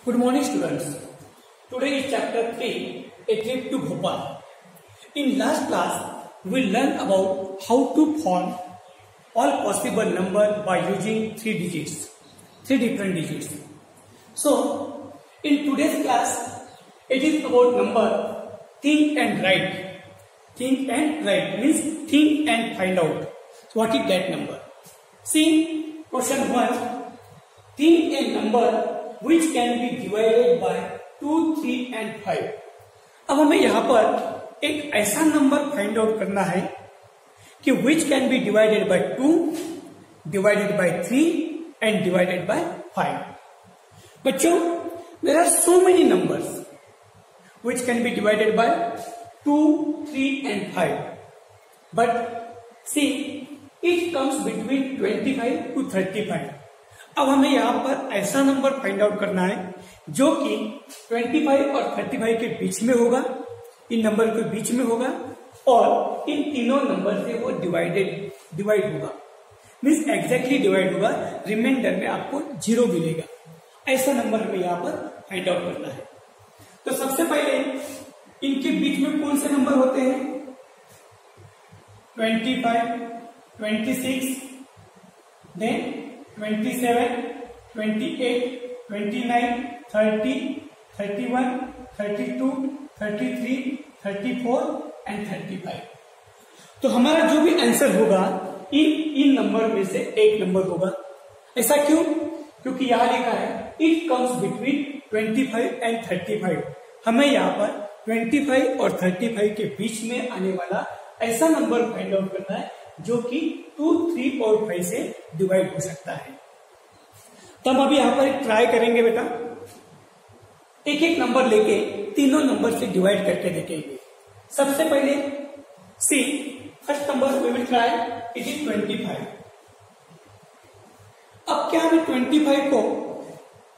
Good morning, students. Today is chapter 3, a trip to Bhopal. In last class, we learned about how to form all possible numbers by using three different digits. So, in today's class, it is about number think and write. Think and write means think and find out. So, what is that number? See, question 1. Think a number which can be divided by 2, 3 and 5. अब हमें यहाँ पर एक ऐसा number find out करना है कि which can be divided by 2, divided by 3 and divided by 5. बच्चों, there are so many numbers which can be divided by 2, 3 and 5. But see, it comes between 25 to 35. अब हमें यहाँ पर ऐसा नंबर फाइंड आउट करना है जो कि 25 और 35 के बीच में होगा, इन नंबर के बीच में होगा और इन तीनों नंबर से वो डिवाइड होगा, मीन्स एग्जैक्टली डिवाइड होगा, रिमाइंडर में आपको 0 मिलेगा। ऐसा नंबर हमें यहाँ पर फाइंड आउट करना है। तो सबसे पहले इनके बीच में कौन से नंबर होते हैं? 25, 26, देन 27, 28, 29, 30, 31, 32, 33, 34 एंड 35। तो हमारा जो भी आंसर होगा इन नंबर में से एक नंबर होगा। ऐसा क्यों? क्योंकि यहां लिखा है इट कम्स बिटवीन 25 एंड 35। हमें यहाँ पर 25 और 35 के बीच में आने वाला ऐसा नंबर फाइंड आउट करना है जो कि 2, 3 और 5 से डिवाइड हो सकता है। तो हम अभी यहां पर एक ट्राई करेंगे बेटा, एक एक नंबर लेके तीनों नंबर से डिवाइड करके देखेंगे। सबसे पहले see first number we will try, it is 25। अब क्या हमें 25 को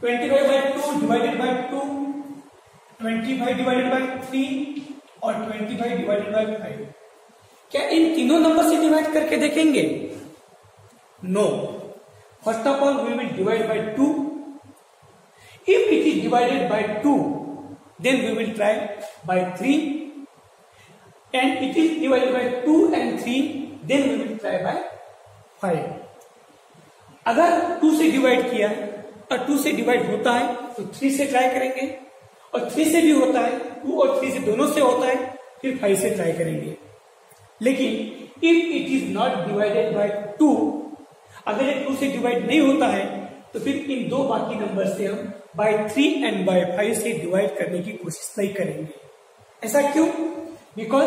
25 by 2 divided by 2, 25 divided by 3 और 25 डिवाइडेड बाय 5, क्या इन तीनों नंबर से डिवाइड करके देखेंगे? No. First of all we will divide by 2. If it is divided by 2, then we will try by 3. And it is divided by 2 and 3, then we will try by 5. अगर 2 से divide किया और 2 से divide होता है तो 3 से try करेंगे, और 3 से भी होता है, 2 और 3 से दोनों से होता है, फिर 5 से ट्राई करेंगे। लेकिन if it is not divided by 2, अगर ये 2 से डिवाइड नहीं होता है तो फिर इन दो बाकी नंबर से हम बाय 3 एंड बाय 5 से डिवाइड करने की कोशिश नहीं करेंगे। ऐसा क्यों? Because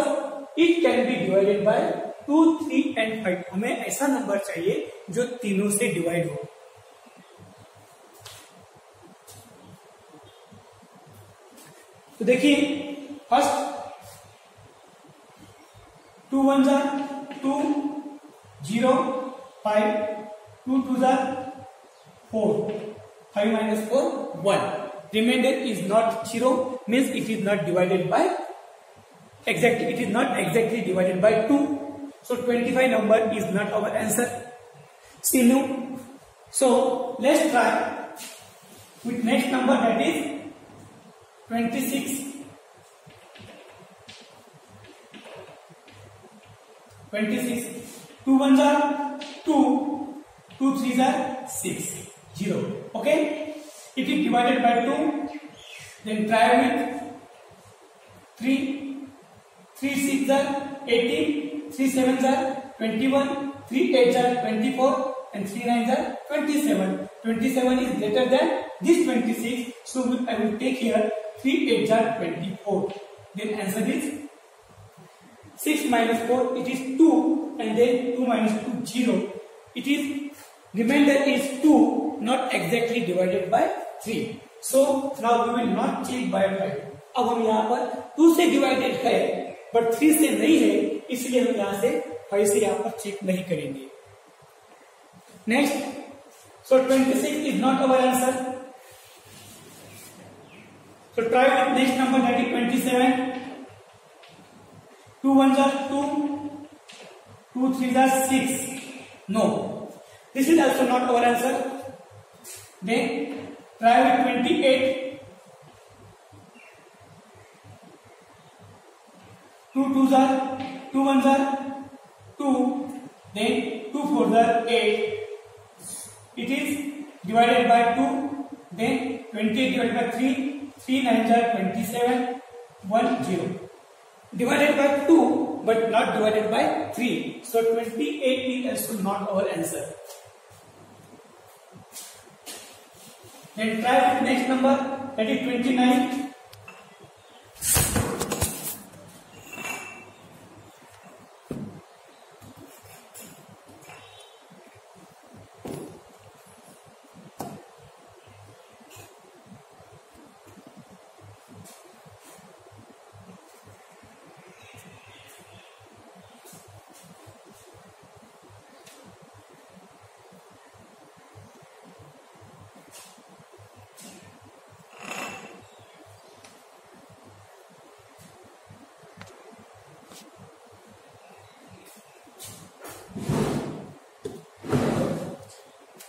it can be divided by 2, 3 and 5। हमें ऐसा नंबर चाहिए जो तीनों से डिवाइड हो। तो देखिए, first 2 1 2, 0, 5, 2 2 4, 5 minus 4, 1. Remainder is not 0, means it is not divided by exactly. It is not exactly divided by 2. So 25 number is not our answer. See now. So let's try with next number, that is 26. 26. 2 1 2, 2 3 6, 0. Okay. It is divided by 2. Then try with 3. 3 6 18, 3 7 21, 3 8 24, and 3 9 27. 27 is greater than this 26. So I will take here 3 8 24. Then answer is 6 minus 4. It is 2, and then 2 minus 2, 0. It is remainder is 2, not exactly divided by 3. So now we will not check by 5. अब हम यहाँ पर 2 से divided है but 3 से नहीं है, इसलिए हम यहाँ से 5 से यहाँ पर चेक नहीं करेंगे। Next, so 26 is not our answer. So try with next number, that is 27. 2 1 2, 2 3 6. No. This is also not our answer. Then try with 28. 2 are 2 1s are 2, then 2 4s are 8. It is divided by 2, then 28 divided by 3, 3 9s are 27, 1 0. Divided by 2 but not divided by 3. So 28 is also not our answer. Then try with next number, that is 29.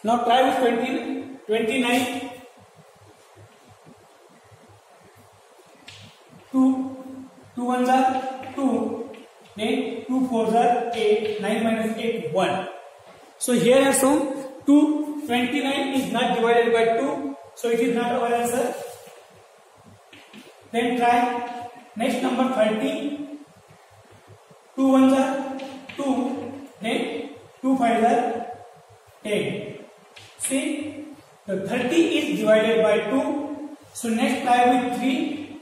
Now try with 29. 2 1s are 2, then 2 4s are 8, 9 minus 8 1. So here also 29 is not divided by 2, so it is not our answer. Then try next number 30. 2 1s are 2, then 2 5s are 10. See, the 30 is divided by 2. So next try with 3.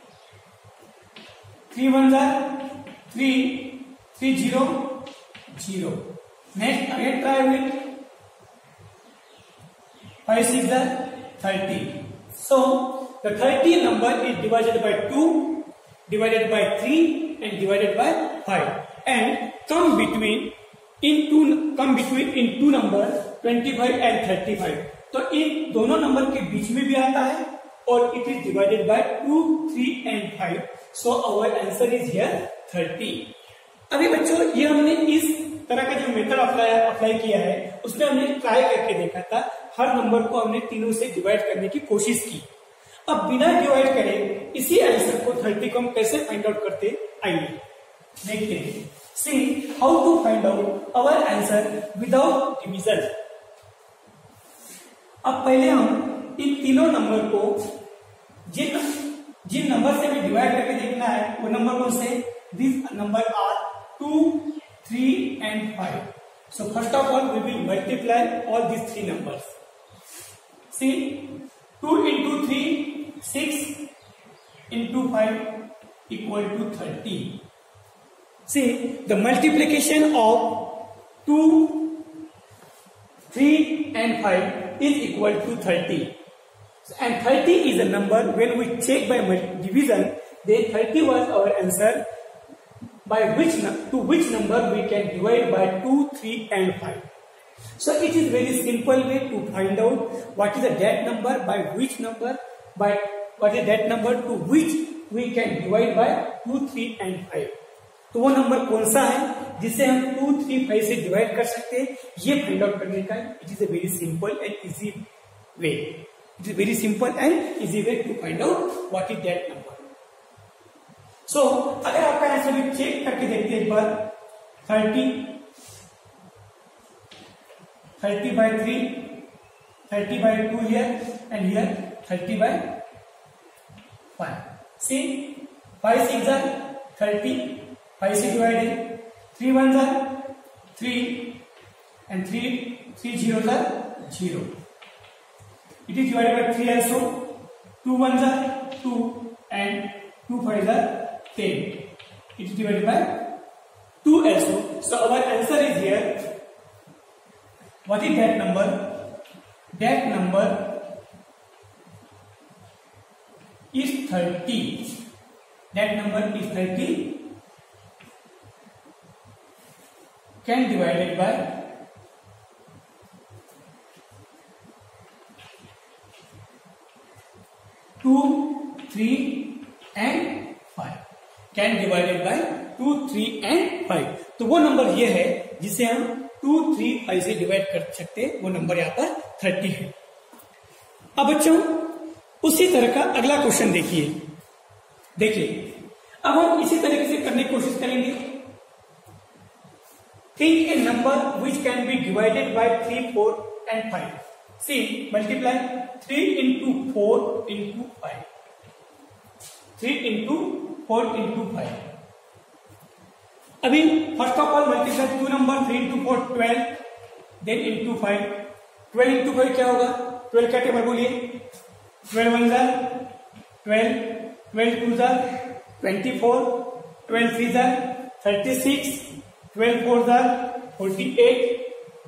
3 1s are 3, 3 0 0. Next again try with 5 6 are 30. So the 30 number is divided by 2, divided by 3 and divided by 5, and come between in two numbers 25 and 35. तो इन दोनों number के बीच में भी आता है और it is divided by 2, 3 and 5. So our answer is here 30. अभी बच्चों ये हमने इस तरह का जो मेथड अप्लाई किया है उसमें हमने ट्राई करके देखा था. हर नंबर को हमने तीनों से डिवाइड करने की कोशिश की. अब बिना डिवाइड करे इसी आंसर को 30 को हम कैसे फाइंड आउट करते आइए देखते हैं. See how to find out our answer without division. अब पहले हम इन तीनों नंबर को जिन नंबर से भी डिवाइड करके देखना है वो नंबर कौन से. This number are 2, 3 and 5. So first of all we will multiply all these three numbers. See 2 into 3 6 into 5 equal to 30. See, the multiplication of 2, 3 and 5 is equal to 30. And 30 is a number, when we check by division, then 30 was our answer, by to which number we can divide by 2, 3 and 5. So it is very simple way to find out what is that number, by which number, by what is that number to which we can divide by 2, 3 and 5. तो वो number कौन सा है जिसे हम 2, 3, 5 से divide कर सकते हैं, ये फाइंड आउट करने का it is a very simple and easy way. It is very simple and easy way to find out what is that number. So अगर आपका आंसर भी चेक करके देखते हैं एक बार. 30 by 3, 30 by 2 here and here 30 by 5. See 5 6 are 30. 5 से divided, 3 1s are 3 and 3 zeros are 0. It is divided by 3 also. 2 1s are 2 and 2 5s are 10. It is divided by 2 also. So our answer is here. What is that number? That number is 30. That number is 30. Can divided by 2, 3 and 5. Can divided by 2, 3 and 5. तो वो number ये है जिसे हम 2, 3, 5 से divide कर सकते हैं. वो नंबर यहाँ पर 30 है. अब बच्चों उसी तरह का अगला क्वेश्चन देखिए. अब हम इसी तरीके से करने की कोशिश करेंगे. Think a number which can be divided by 3, 4 and 5. See, multiply 3 into 4 into 5. 3 into 4 into 5. अभी first of all multiply two number 3 into 4 12, then into 5. 12 into 5 क्या होगा? 12 क्या टेबल बोलिए? 12 1 jar 12, 12 2 jar 24, 12 3 jar 36, 12 4 jar 48,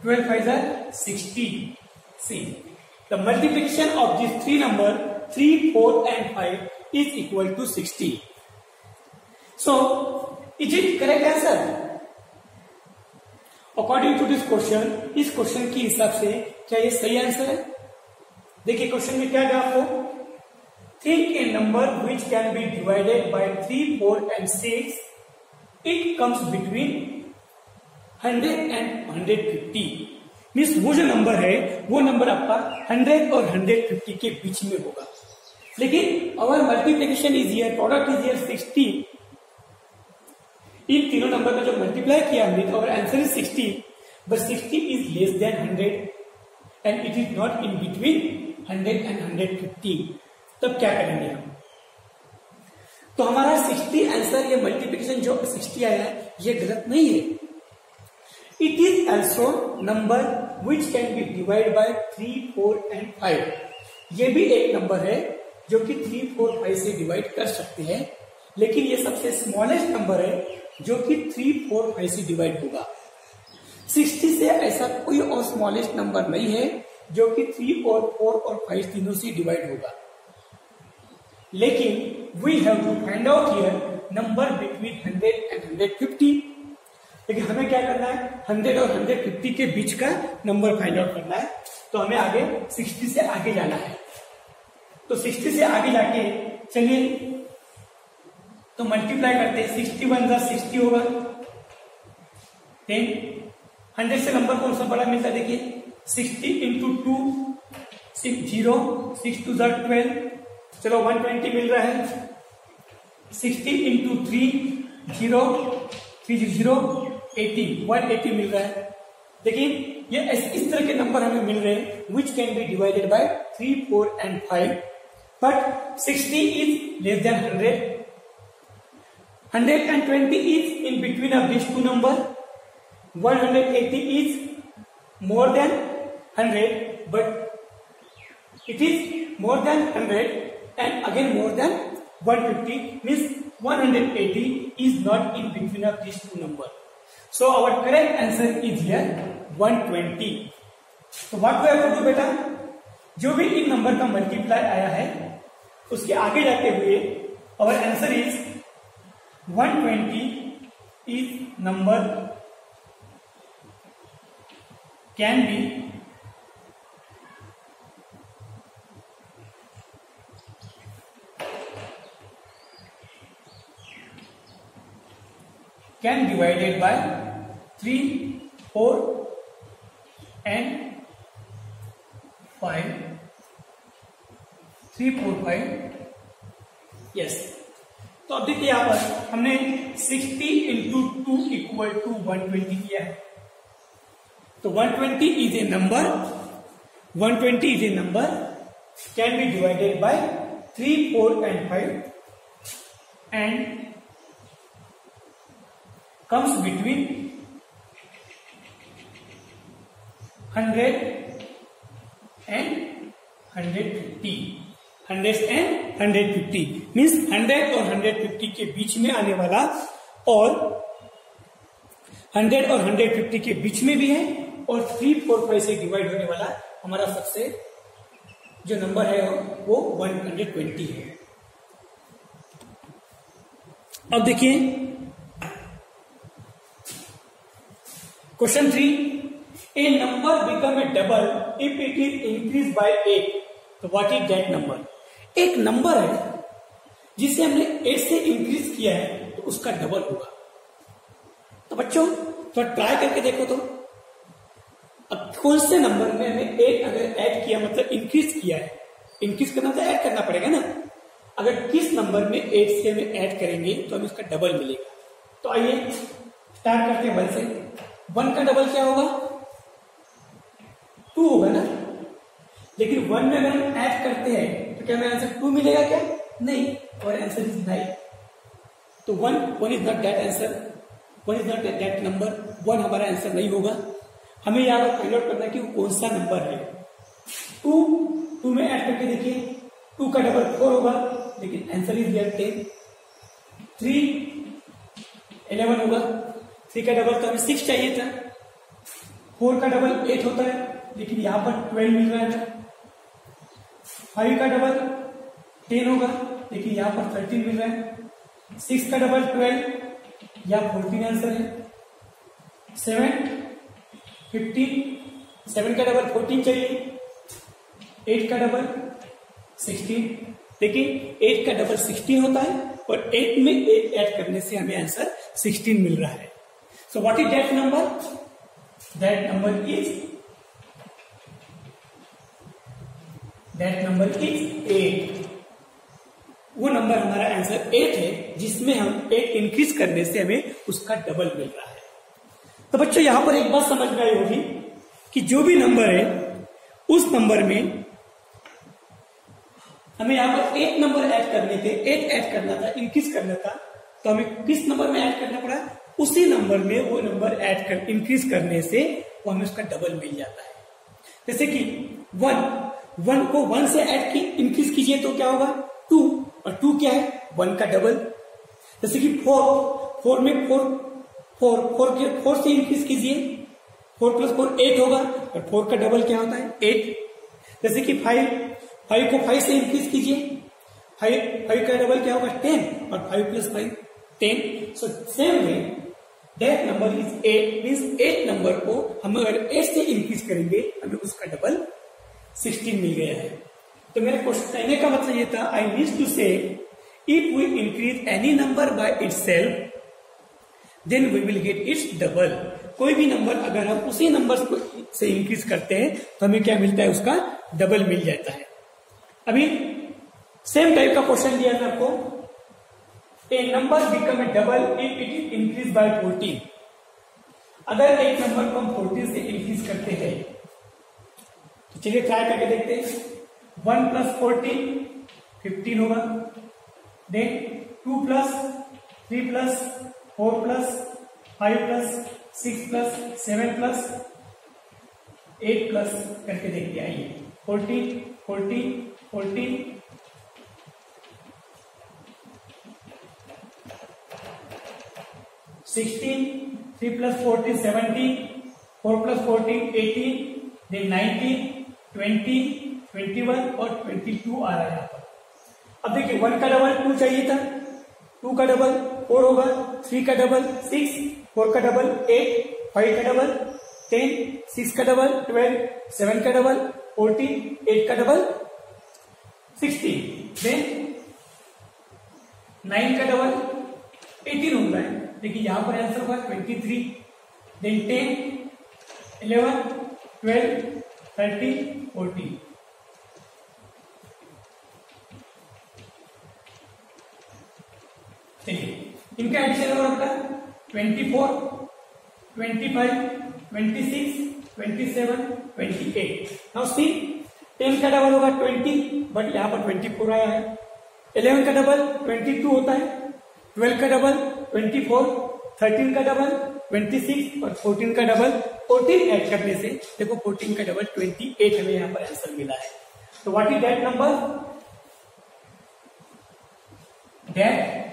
12 5 jar 60. See, the multiplication of these three number 3, 4 and 5 is equal to 60. So, is it correct answer? According to this question, इस question के हिसाब से क्या ये सही आंसर है? देखिए क्वेश्चन में क्या है आपको? Think a number which can be divided by 3, 4 and 6. It comes between 100 and 150. Means वो जो नंबर है वो नंबर आपका 100 और 150 के बीच में होगा. लेकिन our multiplication is here, product is here 60. इन तीनों नंबर का जो मल्टीप्लाई किया हमने तो our answer is 60, but 60 is less than 100 and it is not in between 100 and 150. तब क्या करेंगे हम? तो हमारा 60 आंसर, ये मल्टीप्लीकेशन जो 60 आया है ये गलत नहीं है. It is also number which can be divided by 3, 4 and 5. ये भी एक नंबर है जो कि 3, 4, 5 से डिवाइड कर सकते हैं, लेकिन ये सबसे स्मॉलेस्ट नंबर है जो कि 3, 4, 5 से डिवाइड होगा. 60 से ऐसा कोई और स्मॉलेस्ट नंबर नहीं है जो कि 3 और 4 और 5 तीनों से डिवाइड होगा. लेकिन we have to find out here number between 100 and 150. लेकिन हमें क्या करना है? 100 और 150 के बीच का नंबर फाइंड आउट करना है. तो हमें आगे 60 से आगे जाना है. तो 60 से आगे जाके चलिए तो मल्टीप्लाई करते हैं. 61 जा 60 होगा. 10 100 से नंबर कौन सा बड़ा मिलता है? देखिए 60 इंटू 2 6 0 6 2 जा 12. चलो 120 मिल रहा है. 60 इंटू 3 0 3 0 80 180 मिल रहा है. देखिए ये इस तरह के नंबर हमें मिल रहे हैं which can be divided by 3, 4 and 5, but 60 is less than 100. 120 is in between of these two number. 180 is more than 100, but it is more than 100 and again more than 150, means 180 is not in between of these two number. So our correct answer is here 120. तो what we have to do बेटा, जो भी इन number का multiply आया है उसके आगे जाते हुए our answer is 120 is number can be divided by 3, 4 and 5. 3, 4, 5. Yes. तो अब देखिए यहां पर हमने 60 इंटू 2 इक्वल टू 120 किया है. तो 120 is a number, 120 is a number can be divided by 3, 4 and 5 and comes between 100 and 150. 100 and 150 means 100 और 150 के बीच में आने वाला और 100 और 150 के बीच में भी है और 3, 4, 5 से डिवाइड होने वाला हमारा सबसे जो नंबर है वो 120 है. अब देखिए question 3. A number become a double if it is increase bye 8. तो व्हाट इज दैट नंबर? एक नंबर है जिसे हमने 8 से इंक्रीज किया है तो उसका डबल होगा. तो बच्चों तो ट्राई करके देखो. तो अब कौन से नंबर में हमें 8 अगर ऐड किया मतलब इंक्रीज किया है, इंक्रीज करना तो ऐड करना पड़ेगा ना. अगर किस नंबर में 8 से हमें ऐड करेंगे तो हमें उसका डबल मिलेगा. तो आइए स्टार्ट करते हैं 1 से. 1 का डबल क्या होगा? 2 होगा ना। लेकिन 1 में अगर हम ऐड करते हैं तो क्या हमें आंसर 2 मिलेगा क्या? नहीं, और आंसर इज 9। तो 1 is not that answer, 1 is not that number, 1 हमारा आंसर नहीं होगा। हमें यहाँ पर फाइंड आउट करना है कि वो कौन सा नंबर है। 2 में ऐड करके देखिए, 2 का डबल 4 होगा, लेकिन आंसर इज 10। 3 11 होगा, 3 का डबल तो हमें 6 चाहिए था। 4 का डबल 8 होता है, लेकिन यहाँ पर 12 मिल रहा है। 5 का डबल 10 होगा, लेकिन यहाँ पर 13 मिल रहा है। 6 का डबल 12, या 14 आंसर है। 7 15, 7 का डबल 14 चाहिए। 8 का डबल 16, लेकिन 8 का डबल 16 होता है, और 8 में 8 ऐड करने से हमें आंसर 16 मिल रहा है। So what is that number? That number is 8। वो नंबर हमारा आंसर 8 है, जिसमें हम 8 इंक्रीज करने से हमें उसका डबल मिल रहा है। तो बच्चों यहां पर एक बात समझ में आई होगी कि जो भी नंबर है उस नंबर में हमें यहां पर 8 नंबर ऐड करने थे, 8 ऐड करना था, इंक्रीज करना था, तो हमें किस नंबर में ऐड करना पड़ा? उसी नंबर में वो नंबर ऐड कर इंक्रीज करने से वो हमें उसका डबल मिल जाता है। जैसे कि 1 को 1 से ऐड की इंक्रीज कीजिए तो क्या होगा? 2, और 2 क्या है? 1 का डबल। जैसे कि 4 में 4 से इंक्रीज कीजिए, 4 + 4 8 होगा, और 4 का डबल क्या होता है? 8। जैसे कि 5 को 5 से इंक्रीज कीजिए, 5 का डबल क्या होगा? 10, और 5 + 5 10। So same way that number is 8, means 8 number को हम अगर 8 से इंक्रीज करेंगे हमें उसका डबल 16 मिल गया है। तो मेरा क्वेश्चन कहने का मतलब ये था, I need to say if we increase any number by itself then we will get its double. कोई भी नंबर अगर हम उसी नंबर से इंक्रीज करते हैं तो हमें क्या मिलता है? उसका डबल मिल जाता है। अभी सेम टाइप का क्वेश्चन दिया था आपको, a number become a double if it is increase by 14। अगर एक नंबर को हम 14 से इंक्रीज करते हैं तो चलिए ट्राई करके देखते हैं। 1 + 14 15 होगा, देन 2 + 3 + 4 + 5 + 6 + 7 + 8 + करके देखते आइए। 14 14 14 16, 3 + 14 17, 4 + 14 18, then 19, 20, 21 और 22 आ रहा है यहाँ पर। अब देखिए 1 का डबल 2 चाहिए था, 2 का डबल 4 होगा, 3 का डबल 6, 4 का डबल 8, 5 का डबल 10, 6 का डबल 12, 7 का डबल 14, 8 का डबल 16, then 9 का डबल 18 हो रहा है, देखिए यहां पर आंसर होगा 23, then 10, 11, 12, 13, 14। चलिए इनका एडिशन होगा आपका 24, 25, 26, 27, 28। नाउ सी 10 का डबल होगा 20, बट यहाँ पर 24 आया है। 11 का डबल 22 होता है, 12 का डबल 24, 13 का डबल 26 और 14 का डबल 14 ऐड करने से देखो 14 का डबल 28 हमें यहाँ पर आंसर मिला है। तो what is that number? That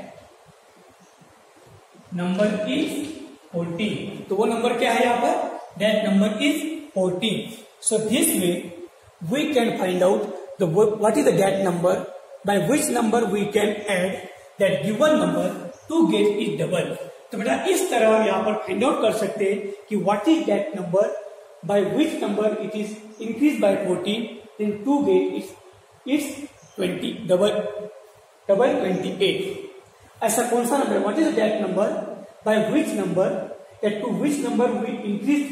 number is 14। तो वो नंबर क्या है यहाँ पर? That number is 14। So this way we can find out what is the that number by which number we can add that given number to get its double। तो बेटा इस तरह हम यहाँ पर फाइंड आउट कर सकते हैं कि what is that number by which number it is increased by 14 then to get its 20 double 28। ऐसा कौन सा number? what is that number by which number that to which number we increase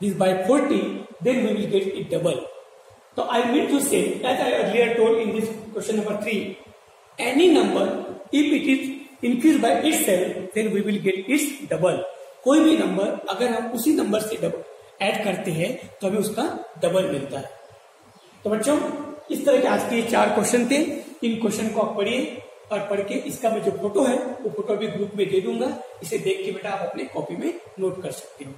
this by 40 then we will get it double। So I mean to say, as I earlier told in this question number 3, any number if it is increased by itself then we will get its double। कोई भी number अगर हम उसी number से add करते हैं तो हमें उसका डबल मिलता है। तो बच्चों इस तरह के आज के 4 क्वेश्चन थे। इन क्वेश्चन को आप पढ़िए और पढ़ के इसका मैं जो फोटो है वो फोटो भी ग्रुप में दे दूंगा। इसे देख के बेटा आप अपने कॉपी में नोट कर सकते हो।